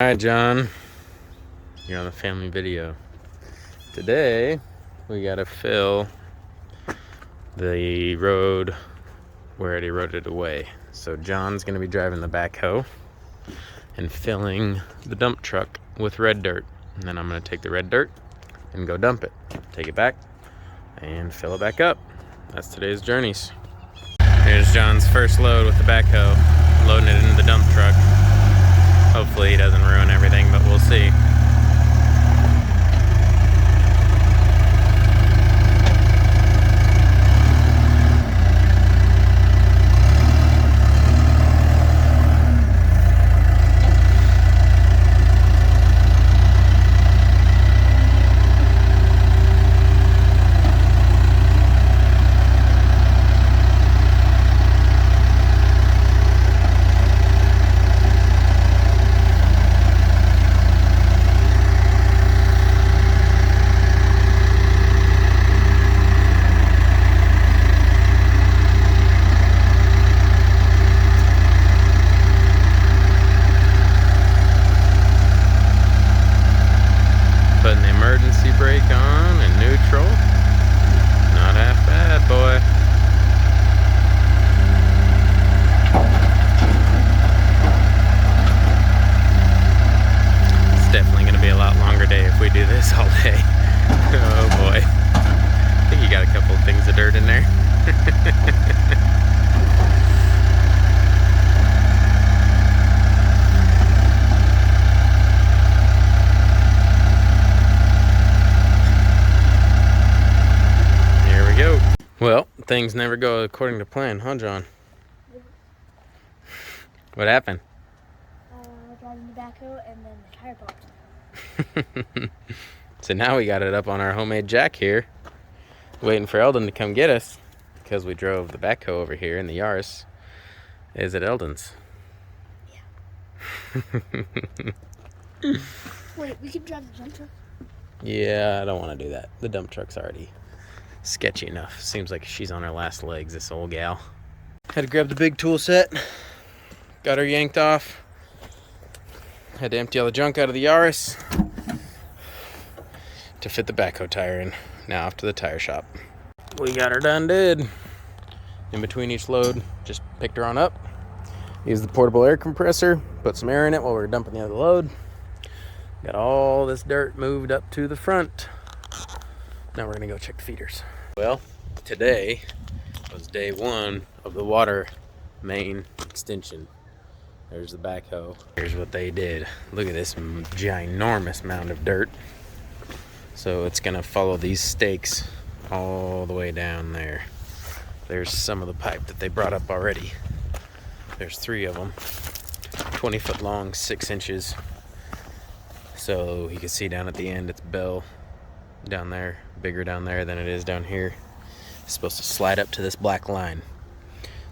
Hi, John. You're on the family video. Today, we gotta fill the road where it eroded away. So John's gonna be driving the backhoe and filling the dump truck with red dirt. And then I'm gonna take the red dirt and go dump it. Take it back and fill it back up. That's today's journeys. Here's John's first load with the backhoe, loading it into the dump truck. Hopefully he doesn't ruin everything, but we'll see. Putting the emergency brake on and neutral. Not half bad, boy. It's definitely going to be a lot longer day if we do this all day. Oh boy. I think you got a couple of things of dirt in there. Well, things never go according to plan, huh, John? What happened? Driving the backhoe and then the tire popped. So now we got it up on our homemade jack here, waiting for Eldon to come get us, because we drove the backhoe over here in the Yaris. Is it Eldon's? Yeah. Wait, we can drive the dump truck? Yeah, I don't want to do that. The dump truck's already sketchy enough. Seems like she's on her last legs, this old gal. Had to grab the big tool set. Got her yanked off. Had to empty all the junk out of the Yaris to fit the backhoe tire in. Now off to the tire shop. We got her done did. In between each load, just picked her on up. Used the portable air compressor. Put some air in it while we were dumping the other load. Got all this dirt moved up to the front. Now we're gonna go check the feeders. Well, today was day one of the water main extension. There's the backhoe. Here's what they did. Look at this ginormous mound of dirt. So it's gonna follow these stakes all the way down there. There's some of the pipe that they brought up already. There's 3 of them, 20 foot long, 6 inches. So you can see down at the end, it's bell down there, bigger down there than it is down here. It's supposed to slide up to this black line.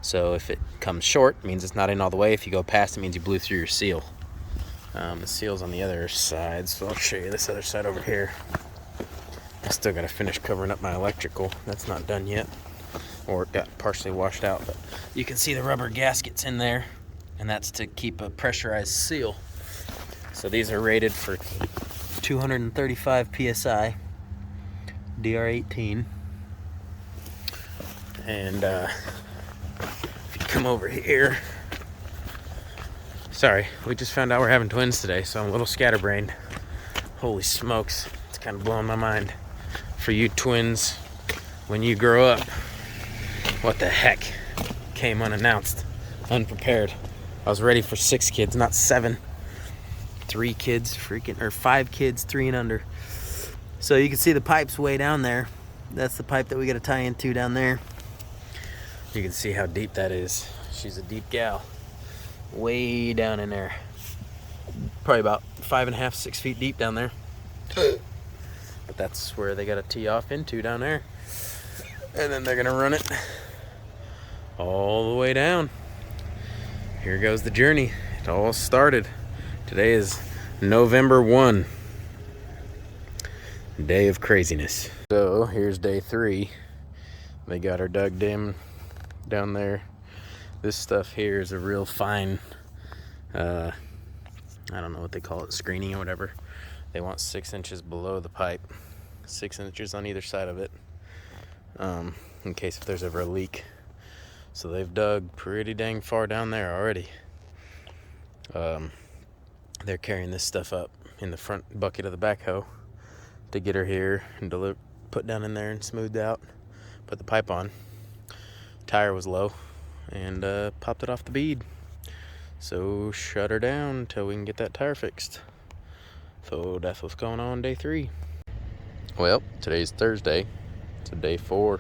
So if it comes short, it means it's not in all the way. If you go past, it means you blew through your seal. The seal's on the other side, so I'll show you this other side over here. I still gotta finish covering up my electrical. That's not done yet, or it got partially washed out, but you can see the rubber gaskets in there, and that's to keep a pressurized seal. So these are rated for 235 PSI, DR18. And if you come over here, sorry, we just found out we're having twins today, so I'm a little scatterbrained. Holy smokes, it's kind of blowing my mind. For you twins, when you grow up, what the heck came unannounced, unprepared. I was ready for 6 kids, not 7. 3 kids, or 5 kids, 3 and under. So you can see the pipes way down there. That's the pipe that we got to tie into down there. You can see how deep that is. She's a deep gal. Way down in there. Probably about 5.5, 6 feet deep down there. But that's where they got to tee off into down there. And then they're gonna run it all the way down. Here goes the journey. It all started. Today is November 1. Day of craziness. So here's day 3. They got her dug in down there. This stuff here is a real fine, I I don't know what they call it, screening or whatever. They want 6 inches below the pipe, 6 inches on either side of it, in case if there's ever a leak. So they've dug pretty dang far down there already. They're carrying this stuff up in the front bucket of the backhoe to get her here and put down in there and smoothed out. Put the pipe on. Tire was low and popped it off the bead. So shut her down until we can get that tire fixed. So that's what's going on day 3. Well, today's Thursday. So day 4.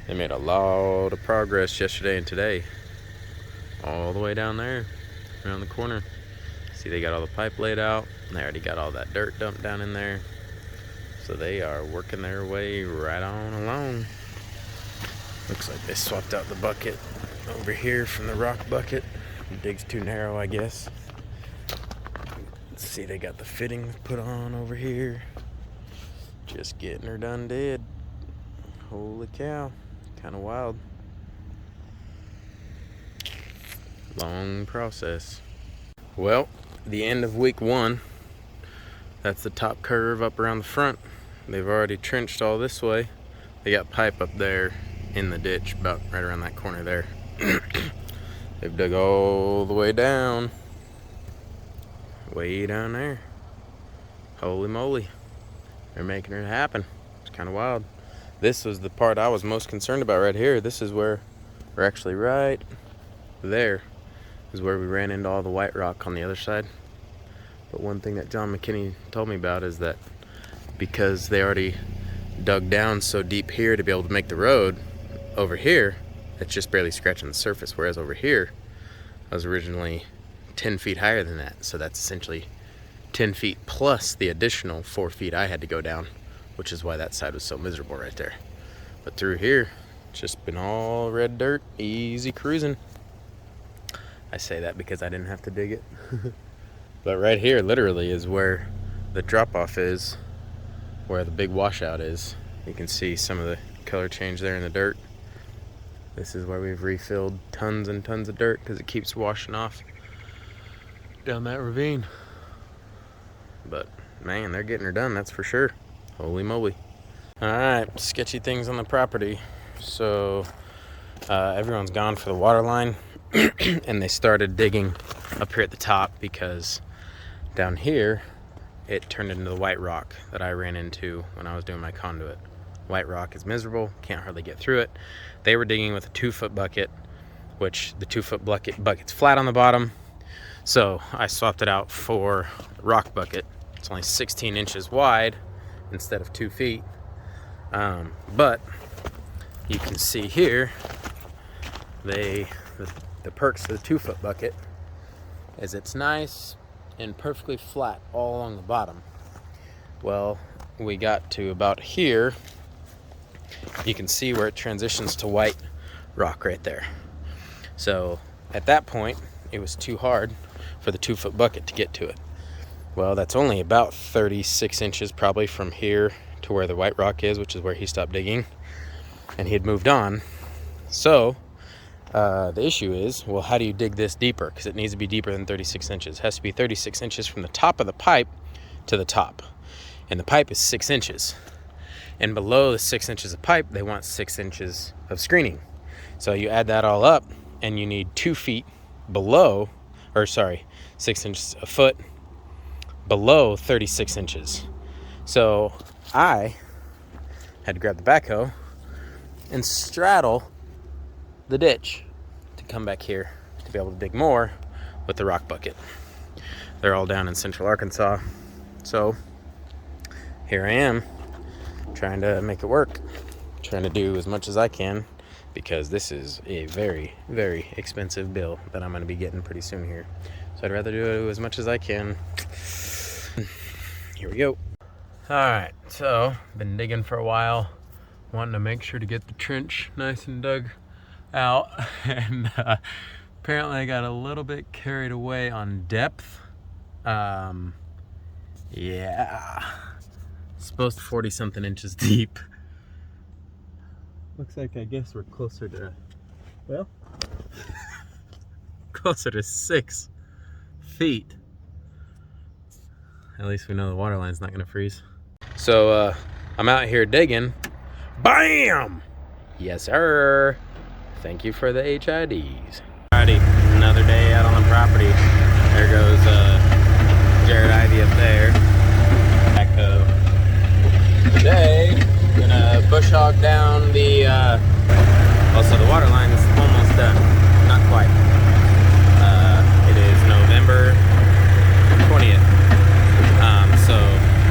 They made a lot of progress yesterday and today. All the way down there, around the corner. See, they got all the pipe laid out. And they already got all that dirt dumped down in there. So they are working their way right on along. Looks like they swapped out the bucket over here from the rock bucket. It digs too narrow, I guess. Let's see, they got the fittings put on over here. Just getting her done dead. Holy cow. Kind of wild. Long process. Well, the end of week 1. That's the top curve up around the front. They've already trenched all this way. They got pipe up there in the ditch, about right around that corner there. They've dug all the way down. Way down there. Holy moly. They're making it happen. It's kind of wild. This was the part I was most concerned about right here. This is where, or actually right there, is where we ran into all the white rock on the other side. But one thing that John McKinney told me about is that because they already dug down so deep here to be able to make the road, over here, it's just barely scratching the surface. Whereas over here, I was originally 10 feet higher than that. So that's essentially 10 feet plus the additional 4 feet I had to go down, which is why that side was so miserable right there. But through here, it's just been all red dirt, easy cruising. I say that because I didn't have to dig it. But right here literally is where the drop-off is, where the big washout is. You can see some of the color change there in the dirt. This is where we've refilled tons and tons of dirt because it keeps washing off down that ravine. But man, they're getting her done, that's for sure. Holy moly. Alright, sketchy things on the property. So everyone's gone for the water line and they started digging up here at the top because down here it turned into the white rock that I ran into when I was doing my conduit. White rock is miserable, can't hardly get through it. They were digging with a 2-foot bucket, which the 2-foot bucket's flat on the bottom. So I swapped it out for a rock bucket. It's only 16 inches wide instead of 2 feet. But you can see here, the perks of the 2-foot bucket is it's nice and perfectly flat all along the bottom. Well, we got to about here. You can see where it transitions to white rock right there. So at that point, it was too hard for the 2-foot bucket to get to it. Well, that's only about 36 inches probably from here to where the white rock is, which is where he stopped digging, and he had moved on. So the issue is, well, how do you dig this deeper? Because it needs to be deeper than 36 inches. It has to be 36 inches from the top of the pipe to the top. And the pipe is 6 inches. And below the 6 inches of pipe, they want 6 inches of screening. So you add that all up, and you need 2 feet below, 6 inches, a foot below 36 inches. So I had to grab the backhoe and straddle the ditch to come back here to be able to dig more with the rock bucket. They're all down in central Arkansas. So here I am trying to make it work, trying to do as much as I can, because this is a very, very expensive bill that I'm going to be getting pretty soon here. So I'd rather do as much as I can. Here we go. Alright, so been digging for a while, wanting to make sure to get the trench nice and dug out, and apparently I got a little bit carried away on depth. Yeah, supposed to 40 something inches deep. Looks like, I guess we're closer to, well, closer to 6 feet. At least we know the water line's not gonna freeze. So I'm out here digging. Bam! Yes, sir. Thank you for the HIDs. Alrighty, another day out on the property. There goes Jared Ivy up there. Backhoe. Today, I'm gonna bush hog down the, also the water line is almost done. Not quite. It is November 20th. So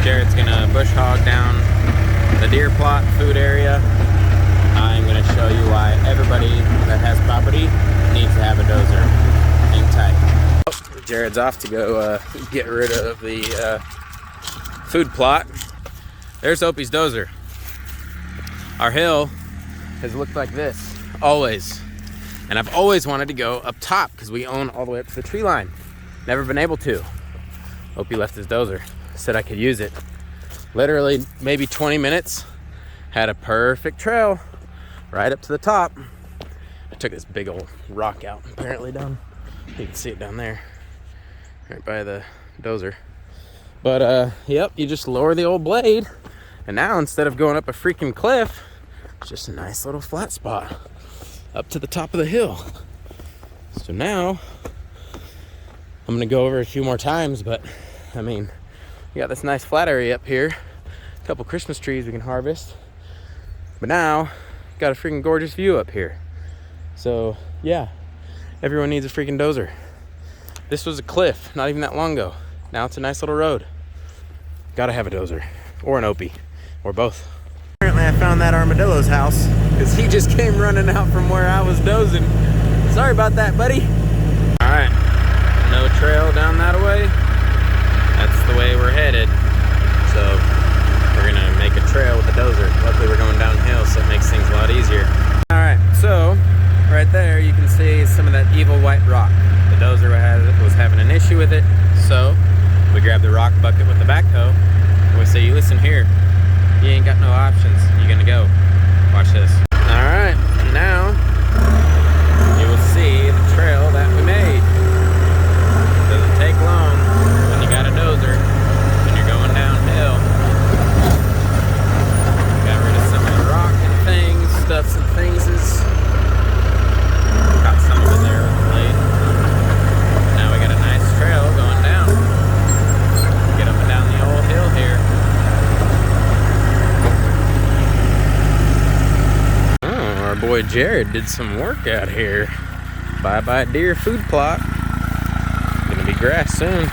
Jared's gonna bush hog down the deer plot food area. I'm gonna show you why everybody that has property needs to have a dozer. Hang tight. Oh, Jared's off to go get rid of the food plot. There's Opie's dozer. Our hill has looked like this, always. And I've always wanted to go up top because we own all the way up to the tree line. Never been able to. Opie left his dozer, said I could use it. Literally maybe 20 minutes, had a perfect trail right up to the top. I took this big old rock out apparently down. You can see it down there, right by the dozer. But yep, you just lower the old blade, and now instead of going up a freaking cliff, it's just a nice little flat spot up to the top of the hill. So now I'm gonna go over a few more times, but I mean, we got this nice flat area up here, a couple Christmas trees we can harvest, but now got a freaking gorgeous view up here. So yeah, everyone needs a freaking dozer. This was a cliff not even that long ago. Now it's a nice little road. Gotta have a dozer, or an Opie, or both. Apparently I found that armadillo's house because he just came running out from where I was dozing. Sorry about that, buddy. All right, no trail down that way. That's the way we're headed. So we're gonna make a trail with the dozer. Luckily we're going downhill, so it makes things a lot easier. All right, so right there you can see some of that evil white rock. The dozer was having an issue with it, so we grabbed the rock bucket with the backhoe, and we say, you listen here, you ain't got no options. You're gonna go. Watch this. All right, now you will see the trail that we made. Doesn't take long when you got a dozer and you're going downhill. Got rid of some of the rock and things, stuffs and thingses. Got some of it there with the blade. Now we got a nice trail going down. Get up and down the old hill here. Oh, our boy Jared did some work out here. Bye-bye deer food plot. Gonna be grass soon.